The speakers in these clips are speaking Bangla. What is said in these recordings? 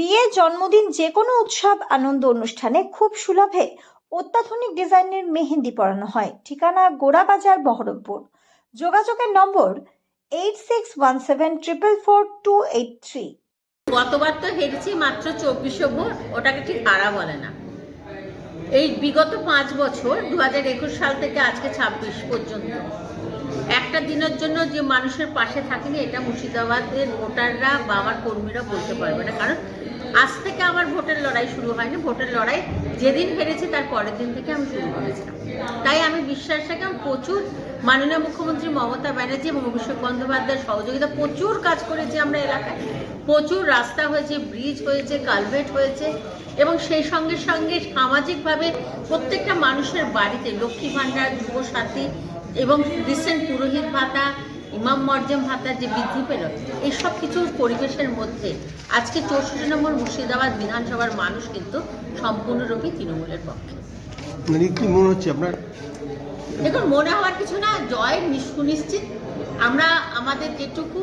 বিয়ে, জন্মদিন, যে কোনো উৎসব আনন্দ অনুষ্ঠানে খুব সুলভে অত্যাধুনিক ডিজাইনের মেহেন্দি পরানো হয়। ঠিকানা গোড়াবাজার, বহরমপুর। যোগাযোগের নম্বর 8617444283। গতবার তো হেরেছি মাত্র 2400 ভোট, ওটাকে ঠিক হারা বলে না। এই বিগত 5 বছর 2021 সাল থেকে আজকে 26 পর্যন্ত একটা দিনের জন্য যে মানুষের পাশে থাকেনি, এটা মুর্শিদাবাদের ভোটাররা বা আমার কর্মীরা বলতে পারবে না। কারণ আজ থেকে আমার ভোটের লড়াই শুরু হয়নি, ভোটের লড়াই যেদিন হেরেছি তার পরের দিন থেকে আমি শুরু করেছিলাম। তাই আমি বিশ্বাস রাখি প্রচুর মাননীয় মুখ্যমন্ত্রী মমতা ব্যানার্জি এবং অভিষেক বন্দ্যোপাধ্যায়ের সহযোগিতা প্রচুর কাজ করেছি আমরা এলাকায়। প্রচুর রাস্তা হয়েছে, ব্রিজ হয়েছে, কালভেট হয়েছে এবং সেই সঙ্গে সঙ্গে সামাজিকভাবে প্রত্যেকটা মানুষের বাড়িতে লক্ষ্মী ভাণ্ডার, যুবসাথী এবং রিসেন্ট পুরোহিত ভাতা, ইমাম মর্জম ভাতা যে বৃদ্ধি পেল, এইসব কিছু পরিবেশের মধ্যে আজকে 64 নম্বর মুর্শিদাবাদ বিধানসভার মানুষ কিন্তু সম্পূর্ণরূপে তৃণমূলের পক্ষে। মানে কি মনে হচ্ছে আপনার? দেখুন, মনে হওয়ার কিছু না, জয় সুনিশ্চিত। আমরা আমাদের যেটুকু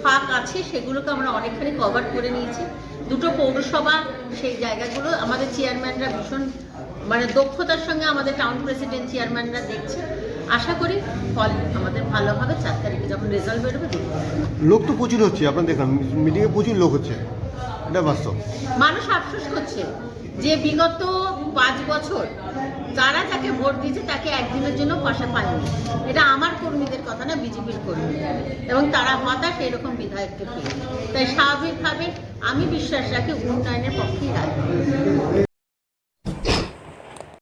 ফাঁক আছে সেগুলোকে আমরা অনেকখানি কভার করে নিয়েছি। দুটো পৌরসভা, সেই জায়গাগুলো আমাদের চেয়ারম্যানরা ভীষণ দক্ষতার সঙ্গে আমাদের টাউন প্রেসিডেন্ট চেয়ারম্যানরা দেখছে। আশা করি ফল আমাদের ভালো হবে। 4 তারিখে যখন রেজাল্ট বেরোবে দেখব। লোক তো প্রচুর হচ্ছে, আপনার দেখলাম মিটিংয়ে প্রচুর লোক হচ্ছে, এটা বাস্তব। মানুষ আফসোস করছে যে বিগত 5 বছর যারা যাকে ভোট দিয়েছে তাকে একদিনের জন্য পাশে পায়নি। এটা আমার কর্মীদের কথা না, বিজেপির কর্মী, এবং তারা হতাশ এরকম বিধায়ককে পেয়ে। তাই স্বাভাবিকভাবে আমি বিশ্বাস রাখি উন্নয়নের পক্ষেই রাখি।